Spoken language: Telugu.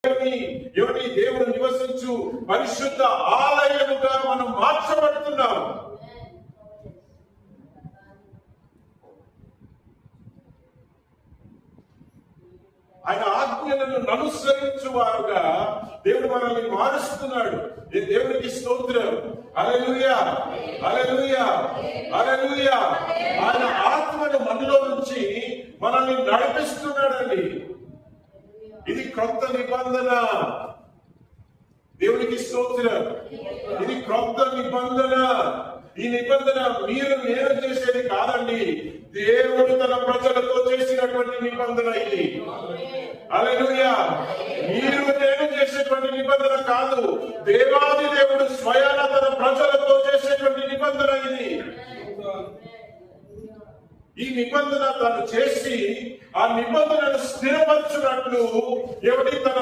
దేవుడు నివసించు పరిశుద్ధ ఆలయముగా మనం మార్చబడుతున్నాం. ఆయన ఆజ్ఞలను అనుసరించు వారుగా దేవుడు మనల్ని మారుస్తున్నాడు. దేవునికి స్తోత్రం. హల్లెలూయా, హల్లెలూయా, హల్లెలూయా. ఆయన ఆత్మను మనలో నుంచి మనల్ని నడిపిస్తున్నాడండి. ఇది క్రొత్త నిబంధన. దేవునికి స్తోత్రం. ఇది క్రొత్త నిబంధన. ఈ నిబంధన మీరు నేను చేసేది కాదండి, దేవుడు తన ప్రజలతో చేసినటువంటి నిబంధన ఇది. హల్లెలూయా. మీరు నేను చేసేటువంటి నిబంధన కాదు, దేవాది దేవుడు స్వయాన తన ప్రజలతో చేసేటువంటి నిబంధన ఇది. ఈ నిబంధన తను చేసి ఆ నిబంధనను స్థిరపరచున్నట్లు ఎవరి తన